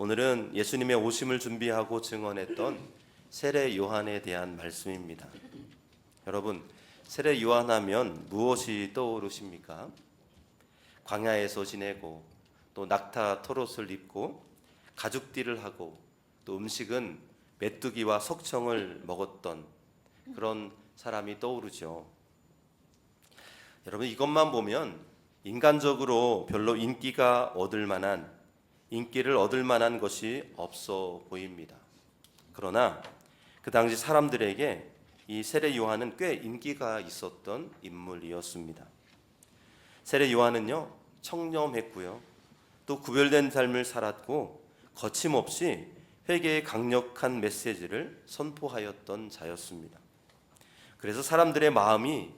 오늘은 예수님의 오심을 준비하고 증언했던 세례 요한에 대한 말씀입니다. 여러분, 세례 요한하면 무엇이 떠오르십니까? 광야에서 지내고 또 낙타 털옷을 입고 가죽띠를 하고 또 음식은 메뚜기와 석청을 먹었던 그런 사람이 떠오르죠. 여러분, 이것만 보면 인간적으로 별로 인기를 얻을 만한 것이 없어 보입니다. 그러나 그 당시 사람들에게 이 세례 요한은 꽤 인기가 있었던 인물이었습니다. 세례 요한은요, 청렴했고요, 또 구별된 삶을 살았고 거침없이 회개의 강력한 메시지를 선포하였던 자였습니다. 그래서 사람들의 마음이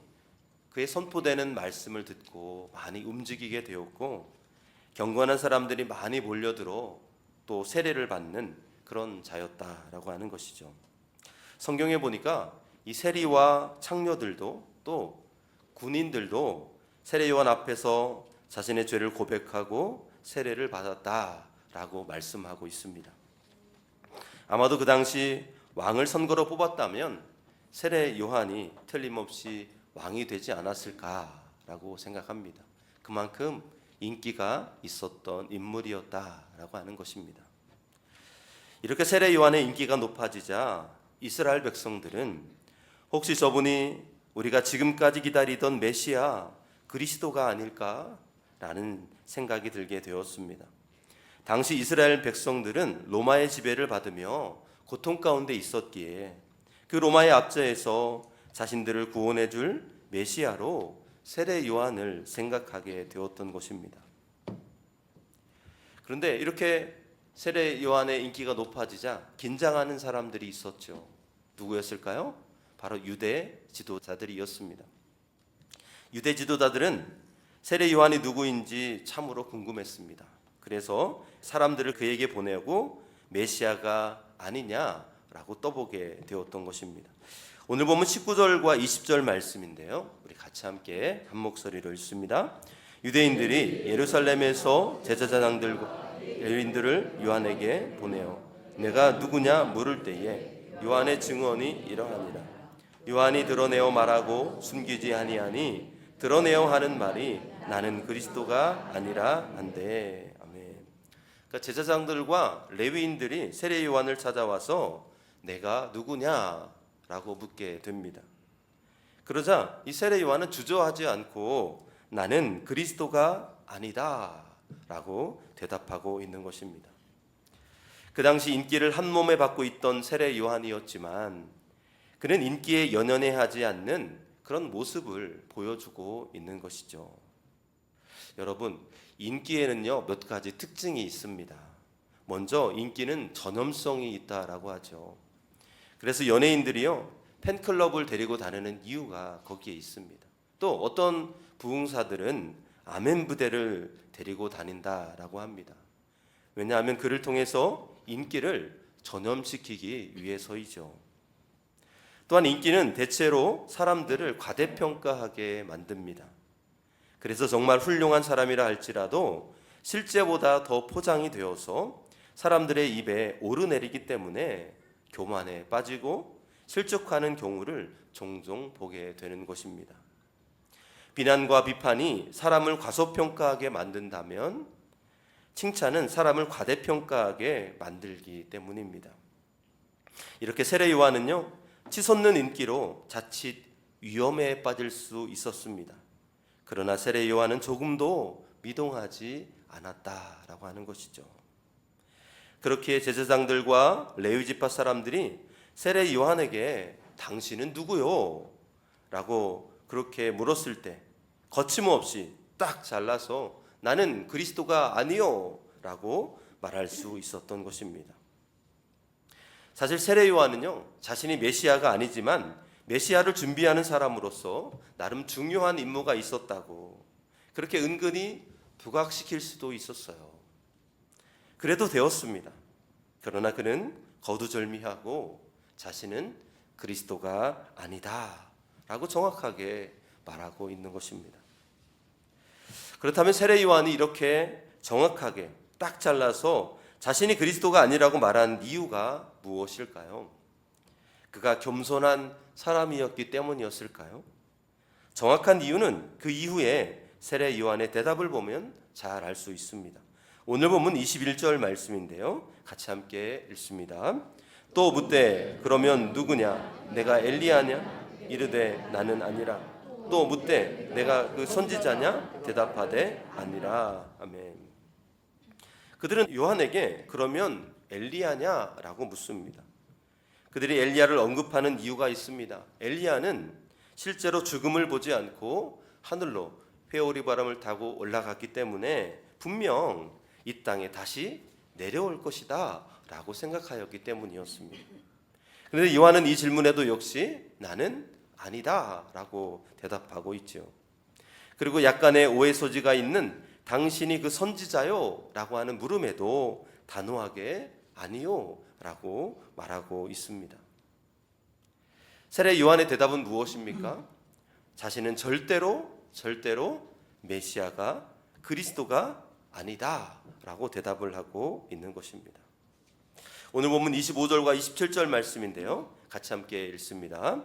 그의 선포되는 말씀을 듣고 많이 움직이게 되었고 경건한 사람들이 많이 몰려들어 또 세례를 받는 그런 자였다라고 하는 것이죠. 성경에 보니까 이 세리와 창녀들도 또 군인들도 세례 요한 앞에서 자신의 죄를 고백하고 세례를 받았다라고 말씀하고 있습니다. 아마도 그 당시 왕을 선거로 뽑았다면 세례 요한이 틀림없이 왕이 되지 않았을까라고 생각합니다. 그만큼 인기가 있었던 인물이었다라고 하는 것입니다. 이렇게 세례 요한의 인기가 높아지자 이스라엘 백성들은 혹시 저분이 우리가 지금까지 기다리던 메시아 그리스도가 아닐까라는 생각이 들게 되었습니다. 당시 이스라엘 백성들은 로마의 지배를 받으며 고통 가운데 있었기에 그 로마의 압제에서 자신들을 구원해 줄 메시아로 세례 요한을 생각하게 되었던 것입니다. 그런데 이렇게 세례 요한의 인기가 높아지자 긴장하는 사람들이 있었죠. 누구였을까요? 바로 유대 지도자들이었습니다. 유대 지도자들은 세례 요한이 누구인지 참으로 궁금했습니다. 그래서 사람들을 그에게 보내고 메시아가 아니냐라고 떠보게 되었던 것입니다. 오늘 보면 19절과 20절 말씀인데요, 우리 같이 함께 한 목소리로 읽습니다. 유대인들이 예루살렘에서 제사장들과 레위인들을 요한에게 보내어 내가 누구냐 물을 때에 요한의 증언이 이러하니라. 요한이 드러내어 말하고 숨기지 아니하니 드러내어 하는 말이 나는 그리스도가 아니라 한대. 아멘. 그러니까 제사장들과 레위인들이 세례 요한을 찾아와서 내가 누구냐 라고 묻게 됩니다. 그러자 이 세례 요한은 주저하지 않고 나는 그리스도가 아니다 라고 대답하고 있는 것입니다. 그 당시 인기를 한 몸에 받고 있던 세례 요한이었지만 그는 인기에 연연해하지 않는 그런 모습을 보여주고 있는 것이죠. 여러분, 인기에는요 몇 가지 특징이 있습니다. 먼저 인기는 전염성이 있다라고 하죠. 그래서 연예인들이요 팬클럽을 데리고 다니는 이유가 거기에 있습니다. 또 어떤 부흥사들은 아멘 부대를 데리고 다닌다라고 합니다. 왜냐하면 그를 통해서 인기를 전염시키기 위해서이죠. 또한 인기는 대체로 사람들을 과대평가하게 만듭니다. 그래서 정말 훌륭한 사람이라 할지라도 실제보다 더 포장이 되어서 사람들의 입에 오르내리기 때문에 교만에 빠지고 실족하는 경우를 종종 보게 되는 것입니다. 비난과 비판이 사람을 과소평가하게 만든다면 칭찬은 사람을 과대평가하게 만들기 때문입니다. 이렇게 세례 요한은요 치솟는 인기로 자칫 위험에 빠질 수 있었습니다. 그러나 세례 요한은 조금도 미동하지 않았다라고 하는 것이죠. 그렇게 제사장들과 레위 지파 사람들이 세례 요한에게 당신은 누구요? 라고 그렇게 물었을 때 거침없이 딱 잘라서 나는 그리스도가 아니요 라고 말할 수 있었던 것입니다. 사실 세례 요한은요 자신이 메시아가 아니지만 메시아를 준비하는 사람으로서 나름 중요한 임무가 있었다고 그렇게 은근히 부각시킬 수도 있었어요. 그래도 되었습니다. 그러나 그는 거두절미하고 자신은 그리스도가 아니다 라고 정확하게 말하고 있는 것입니다. 그렇다면 세례 요한이 이렇게 정확하게 딱 잘라서 자신이 그리스도가 아니라고 말한 이유가 무엇일까요? 그가 겸손한 사람이었기 때문이었을까요? 정확한 이유는 그 이후에 세례 요한의 대답을 보면 잘 알 수 있습니다. 오늘 본문 21절 말씀인데요. 같이 함께 읽습니다. 또 묻되 그러면 누구냐? 내가 엘리야냐? 이르되 나는 아니라. 또 묻되 내가 그 선지자냐? 대답하되 아니라. 아멘. 그들은 요한에게 그러면 엘리야냐라고 묻습니다. 그들이 엘리야를 언급하는 이유가 있습니다. 엘리야는 실제로 죽음을 보지 않고 하늘로 회오리 바람을 타고 올라갔기 때문에 분명 이 땅에 다시 내려올 것이다 라고 생각하였기 때문이었습니다. 그런데 요한은 이 질문에도 역시 나는 아니다 라고 대답하고 있죠. 그리고 약간의 오해 소지가 있는 당신이 그 선지자요? 라고 하는 물음에도 단호하게 아니요 라고 말하고 있습니다. 세례 요한의 대답은 무엇입니까? 자신은 절대로 메시아가 그리스도가 아니다 라고 대답을 하고 있는 것입니다. 오늘 본문 25절과 27절 말씀인데요. 같이 함께 읽습니다.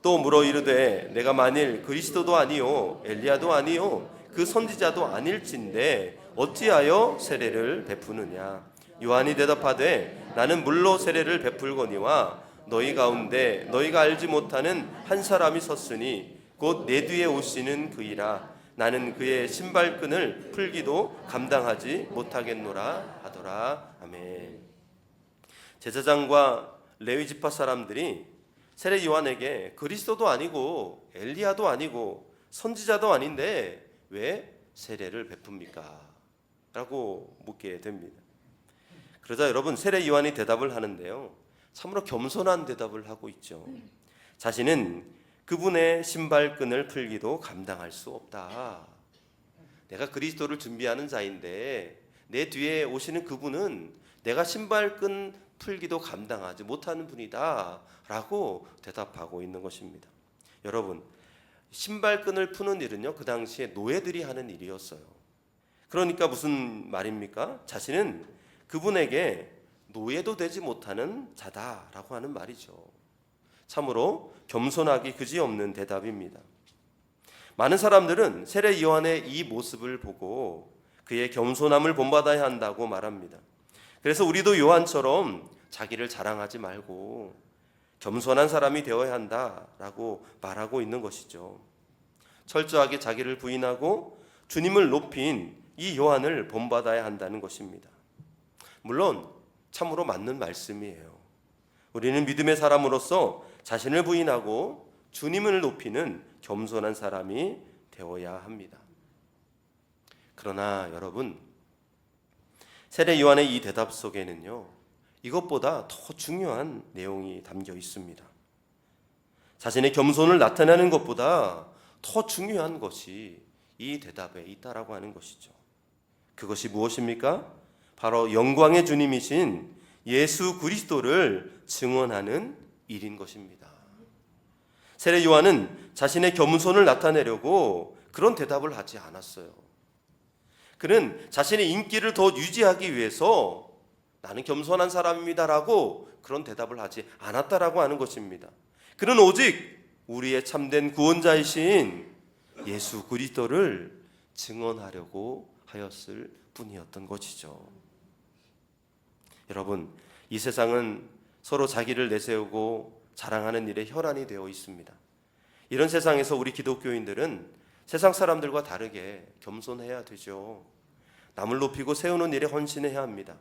또 물어 이르되 내가 만일 그리스도도 아니요 엘리야도 아니요 그 선지자도 아닐진데 어찌하여 세례를 베푸느냐? 요한이 대답하되 나는 물로 세례를 베풀거니와 너희 가운데 너희가 알지 못하는 한 사람이 섰으니 곧 내 뒤에 오시는 그이라. 나는 그의 신발끈을 풀기도 감당하지 못하겠노라 하더라. 아멘. 제사장과 레위 지파 사람들이 세례 요한에게 그리스도도 아니고 엘리야도 아니고 선지자도 아닌데 왜 세례를 베풉니까? 라고 묻게 됩니다. 그러자 여러분 세례 요한이 대답을 하는데요. 참으로 겸손한 대답을 하고 있죠. 자신은 그분의 신발끈을 풀기도 감당할 수 없다. 내가 그리스도를 준비하는 자인데 내 뒤에 오시는 그분은 내가 신발끈 풀기도 감당하지 못하는 분이다 라고 대답하고 있는 것입니다. 여러분 신발끈을 푸는 일은요 그 당시에 노예들이 하는 일이었어요. 그러니까 무슨 말입니까? 자신은 그분에게 노예도 되지 못하는 자다라고 하는 말이죠. 참으로 겸손하기 그지없는 대답입니다. 많은 사람들은 세례 요한의 이 모습을 보고 그의 겸손함을 본받아야 한다고 말합니다. 그래서 우리도 요한처럼 자기를 자랑하지 말고 겸손한 사람이 되어야 한다라고 말하고 있는 것이죠. 철저하게 자기를 부인하고 주님을 높인 이 요한을 본받아야 한다는 것입니다. 물론 참으로 맞는 말씀이에요. 우리는 믿음의 사람으로서 자신을 부인하고 주님을 높이는 겸손한 사람이 되어야 합니다. 그러나 여러분 세례 요한의 이 대답 속에는요 이것보다 더 중요한 내용이 담겨 있습니다. 자신의 겸손을 나타내는 것보다 더 중요한 것이 이 대답에 있다라고 하는 것이죠. 그것이 무엇입니까? 바로 영광의 주님이신 예수 그리스도를 증언하는 일인 것입니다. 세례 요한은 자신의 겸손을 나타내려고 그런 대답을 하지 않았어요. 그는 자신의 인기를 더 유지하기 위해서 나는 겸손한 사람입니다라고 그런 대답을 하지 않았다라고 하는 것입니다. 그는 오직 우리의 참된 구원자이신 예수 그리스도를 증언하려고 하였을 뿐이었던 것이죠. 여러분, 이 세상은 서로 자기를 내세우고 자랑하는 일에 혈안이 되어 있습니다. 이런 세상에서 우리 기독교인들은 세상 사람들과 다르게 겸손해야 되죠. 남을 높이고 세우는 일에 헌신해야 합니다.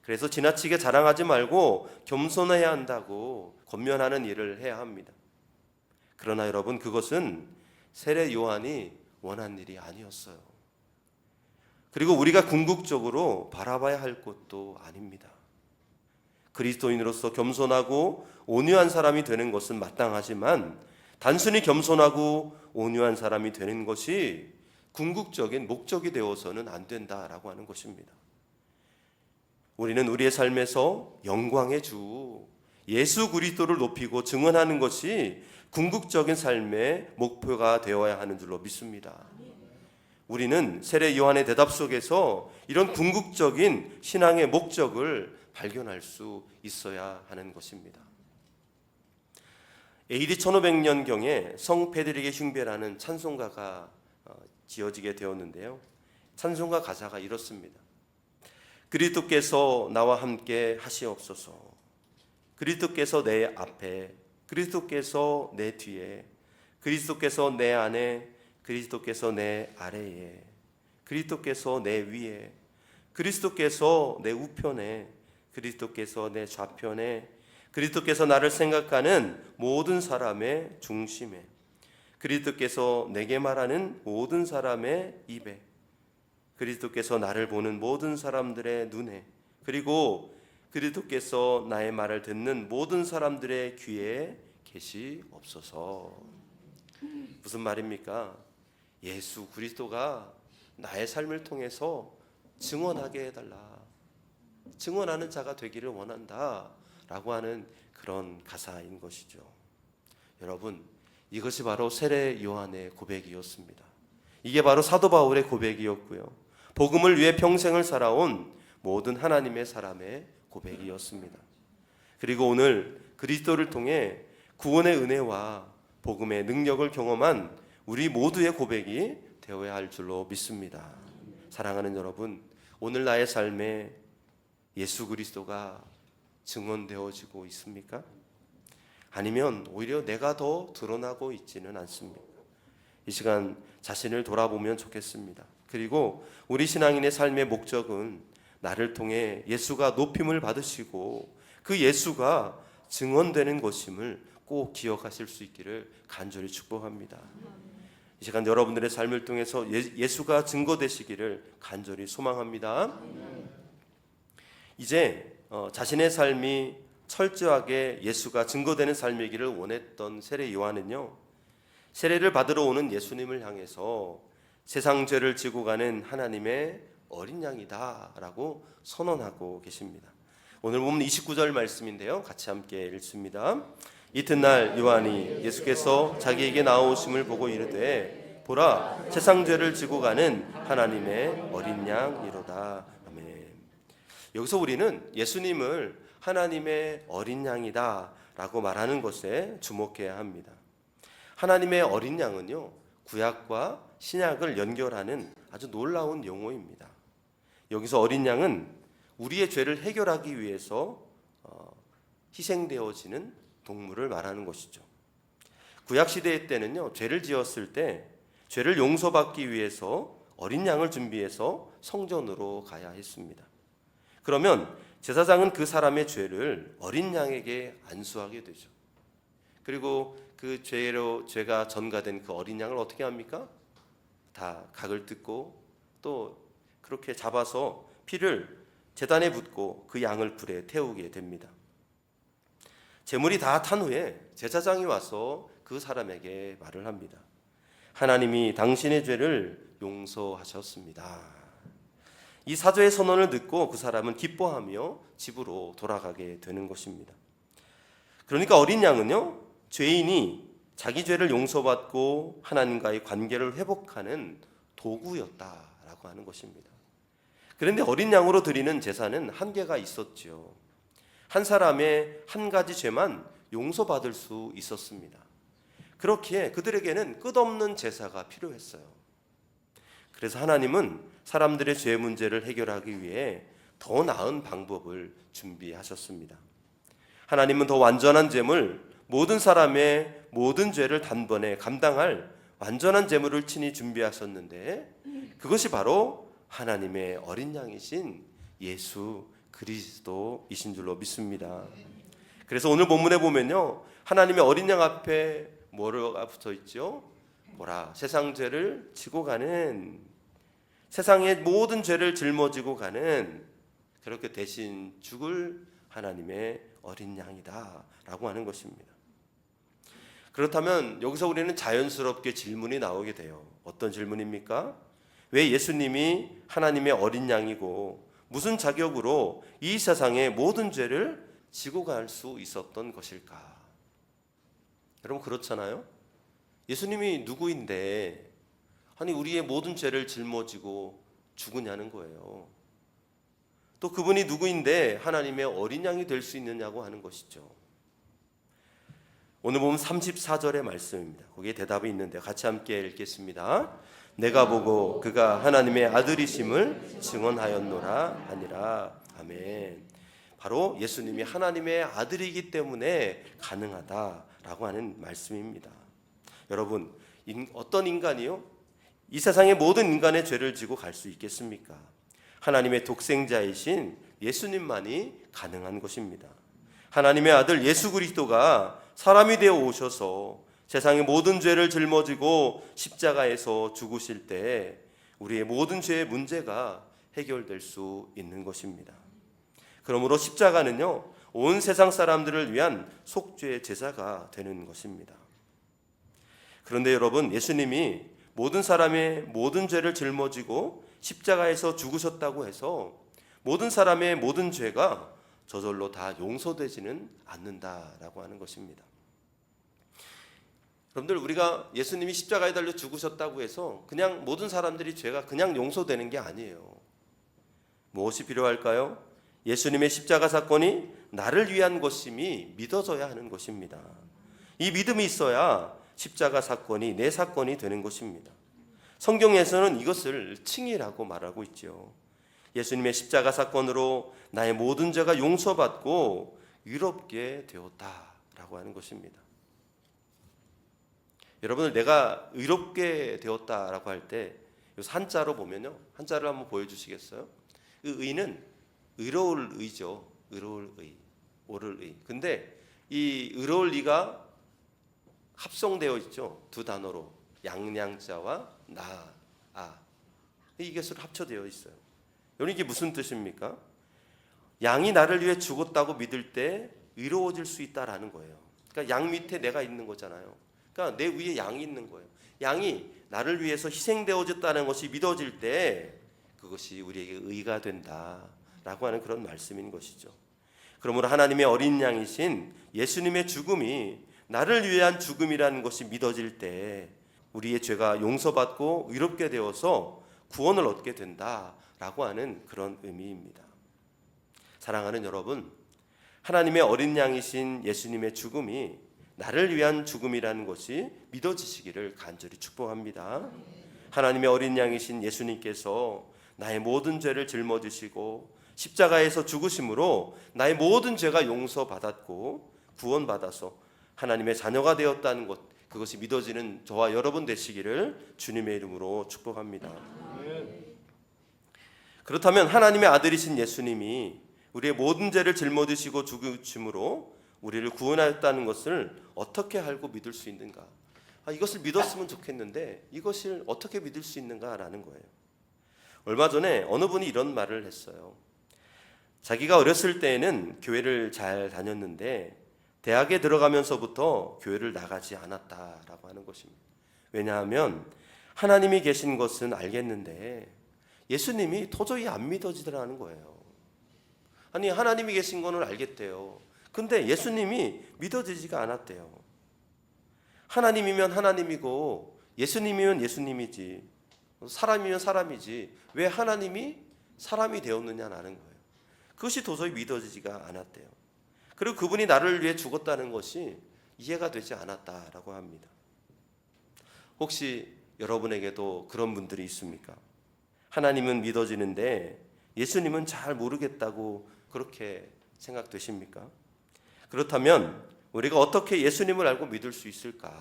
그래서 지나치게 자랑하지 말고 겸손해야 한다고 권면하는 일을 해야 합니다. 그러나 여러분 그것은 세례 요한이 원한 일이 아니었어요. 그리고 우리가 궁극적으로 바라봐야 할 것도 아닙니다. 그리스도인으로서 겸손하고 온유한 사람이 되는 것은 마땅하지만 단순히 겸손하고 온유한 사람이 되는 것이 궁극적인 목적이 되어서는 안 된다라고 하는 것입니다. 우리는 우리의 삶에서 영광의 주 예수 그리스도를 높이고 증언하는 것이 궁극적인 삶의 목표가 되어야 하는 줄로 믿습니다. 우리는 세례 요한의 대답 속에서 이런 궁극적인 신앙의 목적을 발견할 수 있어야 하는 것입니다. AD 1500년경에 성 페드릭의 흉배라는 찬송가가 지어지게 되었는데요. 찬송가 가사가 이렇습니다. 그리스도께서 나와 함께 하시옵소서. 그리스도께서 내 앞에, 그리스도께서 내 뒤에, 그리스도께서 내 안에, 그리스도께서 내 아래에, 그리스도께서 내 위에, 그리스도께서 내 우편에, 그리스도께서 내 좌편에, 그리스도께서 나를 생각하는 모든 사람의 중심에, 그리스도께서 내게 말하는 모든 사람의 입에, 그리스도께서 나를 보는 모든 사람들의 눈에, 그리고 그리스도께서 나의 말을 듣는 모든 사람들의 귀에 계시옵소서. 무슨 말입니까? 예수 그리스도가 나의 삶을 통해서 증언하게 해달라, 증언하는 자가 되기를 원한다 라고 하는 그런 가사인 것이죠. 여러분, 이것이 바로 세례 요한의 고백이었습니다. 이게 바로 사도 바울의 고백이었고요, 복음을 위해 평생을 살아온 모든 하나님의 사람의 고백이었습니다. 그리고 오늘 그리스도를 통해 구원의 은혜와 복음의 능력을 경험한 우리 모두의 고백이 되어야 할 줄로 믿습니다. 사랑하는 여러분, 오늘 나의 삶에 예수 그리스도가 증언되어지고 있습니까? 아니면 오히려 내가 더 드러나고 있지는 않습니까? 이 시간 자신을 돌아보면 좋겠습니다. 그리고 우리 신앙인의 삶의 목적은 나를 통해 예수가 높임을 받으시고 그 예수가 증언되는 것임을 꼭 기억하실 수 있기를 간절히 축복합니다. 이 시간 여러분들의 삶을 통해서 예수가 증거되시기를 간절히 소망합니다. 이제 자신의 삶이 철저하게 예수가 증거되는 삶이기를 원했던 세례 요한은요, 세례를 받으러 오는 예수님을 향해서 세상 죄를 지고 가는 하나님의 어린 양이다 라고 선언하고 계십니다. 오늘 보면 29절 말씀인데요, 같이 함께 읽습니다. 이튿날 요한이 예수께서 자기에게 나오심을 보고 이르되 보라, 세상 죄를 지고 가는 하나님의 어린 양이로다. 아멘. 여기서 우리는 예수님을 하나님의 어린 양이다 라고 말하는 것에 주목해야 합니다. 하나님의 어린 양은요, 구약과 신약을 연결하는 아주 놀라운 용어입니다. 여기서 어린 양은 우리의 죄를 해결하기 위해서 희생되어지는 동물을 말하는 것이죠. 구약 시대 때는요, 죄를 지었을 때 죄를 용서받기 위해서 어린 양을 준비해서 성전으로 가야 했습니다. 그러면 제사장은 그 사람의 죄를 어린 양에게 안수하게 되죠. 그리고 그 죄가 전가된 그 어린 양을 어떻게 합니까? 다 각을 뜯고 또 그렇게 잡아서 피를 제단에 붓고 그 양을 불에 태우게 됩니다. 제물이 다 탄 후에 제사장이 와서 그 사람에게 말을 합니다. 하나님이 당신의 죄를 용서하셨습니다. 이 사죄의 선언을 듣고 그 사람은 기뻐하며 집으로 돌아가게 되는 것입니다. 그러니까 어린 양은요, 죄인이 자기 죄를 용서받고 하나님과의 관계를 회복하는 도구였다라고 하는 것입니다. 그런데 어린 양으로 드리는 제사는 한계가 있었죠. 한 사람의 한 가지 죄만 용서받을 수 있었습니다. 그렇기에 그들에게는 끝없는 제사가 필요했어요. 그래서 하나님은 사람들의 죄 문제를 해결하기 위해 더 나은 방법을 준비하셨습니다. 하나님은 더 완전한 제물, 모든 사람의 모든 죄를 단번에 감당할 완전한 제물을 친히 준비하셨는데, 그것이 바로 하나님의 어린 양이신 예수 그리스도이신 줄로 믿습니다. 그래서 오늘 본문에 보면요, 하나님의 어린 양 앞에 뭐가 붙어 있죠? 보라, 세상 죄를 지고 가는, 세상의 모든 죄를 짊어지고 가는, 그렇게 대신 죽을 하나님의 어린 양이다 라고 하는 것입니다. 그렇다면 여기서 우리는 자연스럽게 질문이 나오게 돼요. 어떤 질문입니까? 왜 예수님이 하나님의 어린 양이고 무슨 자격으로 이 세상의 모든 죄를 지고 갈 수 있었던 것일까? 여러분, 그렇잖아요. 예수님이 누구인데 아니 우리의 모든 죄를 짊어지고 죽으냐는 거예요. 또 그분이 누구인데 하나님의 어린 양이 될 수 있느냐고 하는 것이죠. 오늘 보면 34절의 말씀입니다. 거기에 대답이 있는데 같이 함께 읽겠습니다. 내가 보고 그가 하나님의 아들이심을 증언하였노라 하니라. 아멘. 바로 예수님이 하나님의 아들이기 때문에 가능하다라고 하는 말씀입니다. 여러분, 어떤 인간이요? 이 세상의 모든 인간의 죄를 지고 갈 수 있겠습니까? 하나님의 독생자이신 예수님만이 가능한 것입니다. 하나님의 아들 예수 그리스도가 사람이 되어 오셔서 세상의 모든 죄를 짊어지고 십자가에서 죽으실 때 우리의 모든 죄의 문제가 해결될 수 있는 것입니다. 그러므로 십자가는요, 온 세상 사람들을 위한 속죄의 제사가 되는 것입니다. 그런데 여러분, 예수님이 모든 사람의 모든 죄를 짊어지고 십자가에서 죽으셨다고 해서 모든 사람의 모든 죄가 저절로 다 용서되지는 않는다라고 하는 것입니다. 여러분들, 우리가 예수님이 십자가에 달려 죽으셨다고 해서 그냥 모든 사람들이 죄가 그냥 용서되는 게 아니에요. 무엇이 필요할까요? 예수님의 십자가 사건이 나를 위한 것임이 믿어져야 하는 것입니다. 이 믿음이 있어야 십자가 사건이 내 사건이 되는 것입니다. 성경에서는 이것을 칭의라고 말하고 있죠. 예수님의 십자가 사건으로 나의 모든 죄가 용서받고 의롭게 되었다라고 하는 것입니다. 여러분들, 내가 의롭게 되었다라고 할 때 한자로 보면요, 한자를 한번 보여주시겠어요? 그 의는 의로울 의죠. 의로울 의, 옳을 의. 근데 이 의로울 의가 합성되어 있죠. 두 단어로 양양자와 나아, 이것으로 합쳐되어 있어요. 여러분, 이게 무슨 뜻입니까? 양이 나를 위해 죽었다고 믿을 때 의로워질 수 있다라는 거예요. 그러니까 양 밑에 내가 있는 거잖아요. 그러니까 내 위에 양이 있는 거예요. 양이 나를 위해서 희생되어졌다는 것이 믿어질 때 그것이 우리에게 의가 된다라고 하는 그런 말씀인 것이죠. 그러므로 하나님의 어린 양이신 예수님의 죽음이 나를 위한 죽음이라는 것이 믿어질 때 우리의 죄가 용서받고 의롭게 되어서 구원을 얻게 된다라고 하는 그런 의미입니다. 사랑하는 여러분, 하나님의 어린 양이신 예수님의 죽음이 나를 위한 죽음이라는 것이 믿어지시기를 간절히 축복합니다. 하나님의 어린 양이신 예수님께서 나의 모든 죄를 짊어지시고 십자가에서 죽으심으로 나의 모든 죄가 용서받았고 구원받아서 하나님의 자녀가 되었다는 것, 그것이 믿어지는 저와 여러분 되시기를 주님의 이름으로 축복합니다. 그렇다면 하나님의 아들이신 예수님이 우리의 모든 죄를 짊어지시고 죽으심으로 우리를 구원하였다는 것을 어떻게 알고 믿을 수 있는가? 이것을 믿었으면 좋겠는데 이것을 어떻게 믿을 수 있는가라는 거예요. 얼마 전에 어느 분이 이런 말을 했어요. 자기가 어렸을 때에는 교회를 잘 다녔는데 대학에 들어가면서부터 교회를 나가지 않았다라고 하는 것입니다. 왜냐하면 하나님이 계신 것은 알겠는데 예수님이 도저히 안 믿어지더라는 거예요. 아니, 하나님이 계신 거는 알겠대요. 근데 예수님이 믿어지지가 않았대요. 하나님이면 하나님이고 예수님이면 예수님이지, 사람이면 사람이지 왜 하나님이 사람이 되었느냐는 거예요. 그것이 도저히 믿어지지가 않았대요. 그리고 그분이 나를 위해 죽었다는 것이 이해가 되지 않았다라고 합니다. 혹시 여러분에게도 그런 분들이 있습니까? 하나님은 믿어지는데 예수님은 잘 모르겠다고 그렇게 생각되십니까? 그렇다면 우리가 어떻게 예수님을 알고 믿을 수 있을까?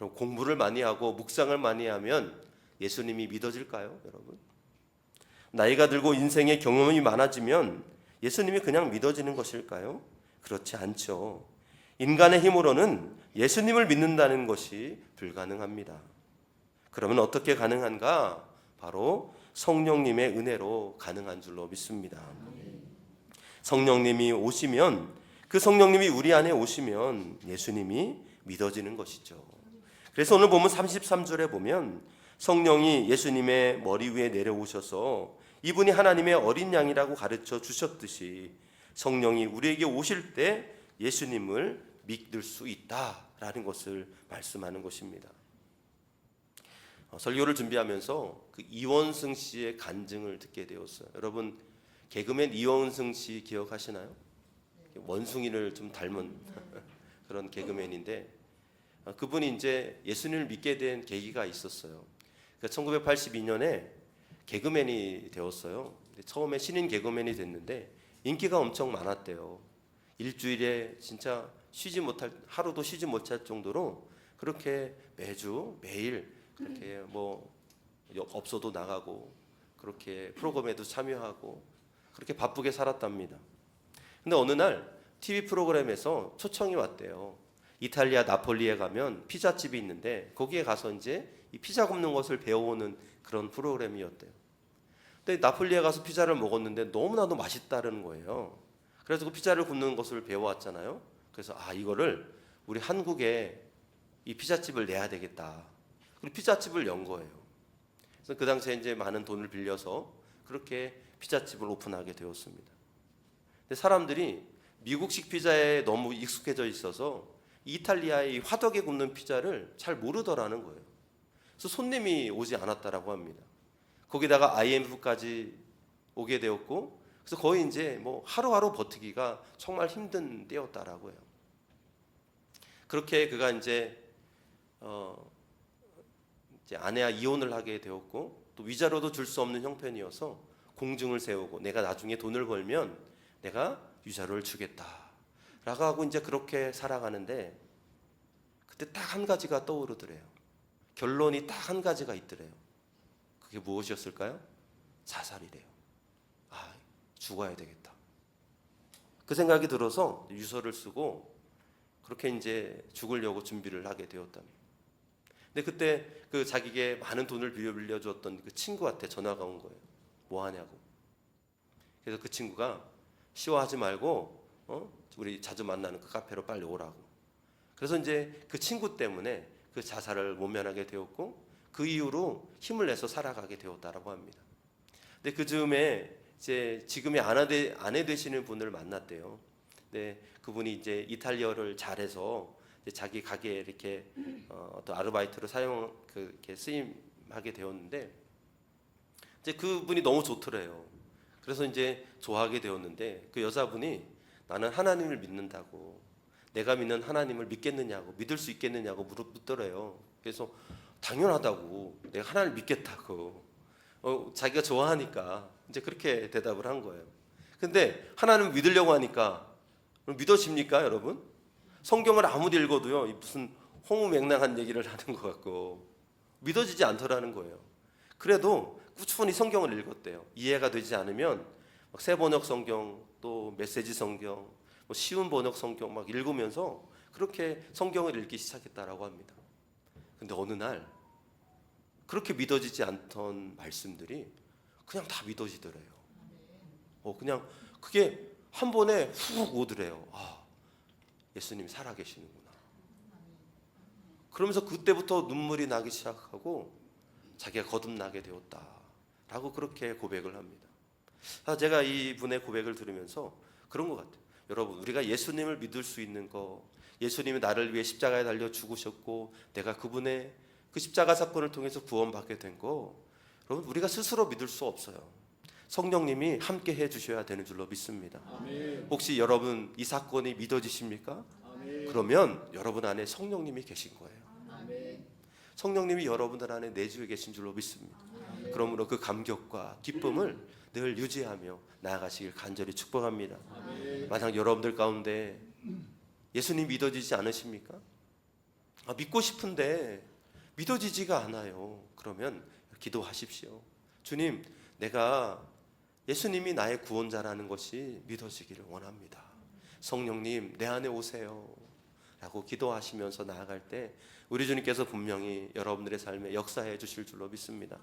여러분, 공부를 많이 하고 묵상을 많이 하면 예수님이 믿어질까요, 여러분? 나이가 들고 인생의 경험이 많아지면 예수님이 그냥 믿어지는 것일까요? 그렇지 않죠. 인간의 힘으로는 예수님을 믿는다는 것이 불가능합니다. 그러면 어떻게 가능한가? 바로 성령님의 은혜로 가능한 줄로 믿습니다. 성령님이 오시면, 그 성령님이 우리 안에 오시면 예수님이 믿어지는 것이죠. 그래서 오늘 보면 33절에 보면 성령이 예수님의 머리 위에 내려오셔서 이분이 하나님의 어린 양이라고 가르쳐 주셨듯이 성령이 우리에게 오실 때 예수님을 믿을 수 있다라는 것을 말씀하는 것입니다. 설교를 준비하면서 그 이원승 씨의 간증을 듣게 되었어요. 여러분 개그맨 이원승 씨 기억하시나요? 원숭이를 좀 닮은 그런 개그맨인데 그분이 이제 예수님을 믿게 된 계기가 있었어요. 그러니까 1982년에 개그맨이 되었어요. 처음에 신인 개그맨이 됐는데 인기가 엄청 많았대요. 일주일에 진짜 하루도 쉬지 못할 정도로 그렇게 매일 그렇게 뭐 업소도 나가고 그렇게 프로그램에도 참여하고 그렇게 바쁘게 살았답니다. 근데 어느 날 TV 프로그램에서 초청이 왔대요. 이탈리아 나폴리에 가면 피자집이 있는데 거기에 가서 이제 이 피자 굽는 것을 배워오는 그런 프로그램이었대요. 근데 나폴리에 가서 피자를 먹었는데 너무나도 맛있다는 거예요. 그래서 그 피자를 굽는 것을 배워왔잖아요. 그래서 이거를 우리 한국에 이 피자집을 내야 되겠다. 그리고 피자집을 연 거예요. 그래서 그 당시에 이제 많은 돈을 빌려서 그렇게 피자집을 오픈하게 되었습니다. 근데 사람들이 미국식 피자에 너무 익숙해져 있어서 이탈리아의 화덕에 굽는 피자를 잘 모르더라는 거예요. 그래서 손님이 오지 않았다라고 합니다. 거기다가 IMF까지 오게 되었고, 그래서 거의 이제 뭐 하루하루 버티기가 정말 힘든 때였다라고 해요. 그렇게 그가 이제 아내와 이혼을 하게 되었고, 또 위자료도 줄 수 없는 형편이어서 공증을 세우고 내가 나중에 돈을 벌면 내가 위자료를 주겠다라고 하고 이제 그렇게 살아가는데 그때 딱 한 가지가 떠오르더래요. 결론이 딱 한 가지가 있더래요. 그게 무엇이었을까요? 자살이래요. 죽어야 되겠다. 그 생각이 들어서 유서를 쓰고 그렇게 이제 죽으려고 준비를 하게 되었답니다. 근데 그때 그 자기에게 많은 돈을 빌려줬던 그 친구한테 전화가 온 거예요. 뭐 하냐고. 그래서 그 친구가 시워하지 말고 우리 자주 만나는 그 카페로 빨리 오라고. 그래서 이제 그 친구 때문에 그 자살을 모면하게 되었고 그 이후로 힘을 내서 살아가게 되었다라고 합니다. 근데 그 즈음에 이제 지금의 아내 되시는 분을 만났대요. 근데 그분이 이제 이탈리아를 잘해서 이제 자기 가게에 이렇게 또 아르바이트로 이렇게 쓰임하게 되었는데 이제 그분이 너무 좋더래요. 그래서 이제 좋아하게 되었는데 그 여자분이 나는 하나님을 믿는다고, 내가 믿는 하나님을 믿겠느냐고, 믿을 수 있겠느냐고 묻더래요. 그래서 당연하다고, 내가 하나님을 믿겠다고. 자기가 좋아하니까 이제 그렇게 대답을 한 거예요. 근데 하나님을 믿으려고 하니까 믿어집니까, 여러분? 성경을 아무리 읽어도요, 무슨 허무맹랑한 얘기를 하는 것 같고 믿어지지 않더라는 거예요. 그래도 꾸준히 성경을 읽었대요. 이해가 되지 않으면 새 번역 성경, 또 메시지 성경, 뭐 쉬운 번역 성경 막 읽으면서 그렇게 성경을 읽기 시작했다라고 합니다. 근데 어느 날 그렇게 믿어지지 않던 말씀들이 그냥 다 믿어지더래요. 그냥 그게 한 번에 훅 오더래요. 예수님이 살아계시는구나. 그러면서 그때부터 눈물이 나기 시작하고 자기가 거듭나게 되었다라고 그렇게 고백을 합니다. 제가 이분의 고백을 들으면서 그런 것 같아요. 여러분, 우리가 예수님을 믿을 수 있는 거, 예수님이 나를 위해 십자가에 달려 죽으셨고 내가 그분의 그 십자가 사건을 통해서 구원받게 된 거, 여러분 우리가 스스로 믿을 수 없어요. 성령님이 함께 해주셔야 되는 줄로 믿습니다. 아멘. 혹시 여러분 이 사건이 믿어지십니까? 아멘. 그러면 여러분 안에 성령님이 계신 거예요. 아멘. 성령님이 여러분들 안에 내주에 계신 줄로 믿습니다. 아멘. 그러므로 그 감격과 기쁨을 늘 유지하며 나아가시길 간절히 축복합니다. 아멘. 만약 여러분들 가운데 예수님 믿어지지 않으십니까? 믿고 싶은데 믿어지지가 않아요. 그러면 기도하십시오. 주님, 내가 예수님이 나의 구원자라는 것이 믿어지기를 원합니다. 성령님, 내 안에 오세요 라고 기도하시면서 나아갈 때 우리 주님께서 분명히 여러분들의 삶에 역사해 주실 줄로 믿습니다.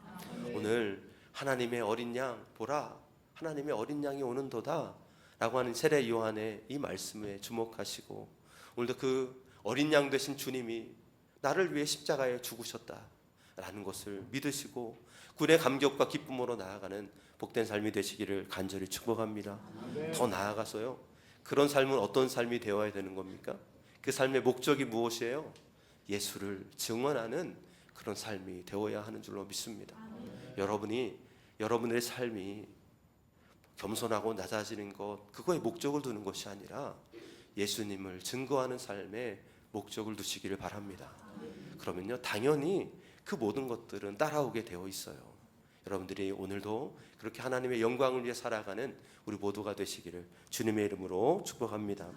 오늘 하나님의 어린 양 보라, 하나님의 어린 양이 오는도다 라고 하는 세례 요한의 이 말씀에 주목하시고 오늘도 그 어린 양 되신 주님이 나를 위해 십자가에 죽으셨다라는 것을 믿으시고 군의 감격과 기쁨으로 나아가는 복된 삶이 되시기를 간절히 축복합니다. 더 나아가서요, 그런 삶은 어떤 삶이 되어야 되는 겁니까? 그 삶의 목적이 무엇이에요? 예수를 증언하는 그런 삶이 되어야 하는 줄로 믿습니다. 여러분의 삶이 겸손하고 낮아지는 것, 그거에 목적을 두는 것이 아니라 예수님을 증거하는 삶에 목적을 두시기를 바랍니다. 그러면요, 당연히 그 모든 것들은 따라오게 되어 있어요. 여러분들이 오늘도 그렇게 하나님의 영광을 위해 살아가는 우리 모두가 되시기를 주님의 이름으로 축복합니다.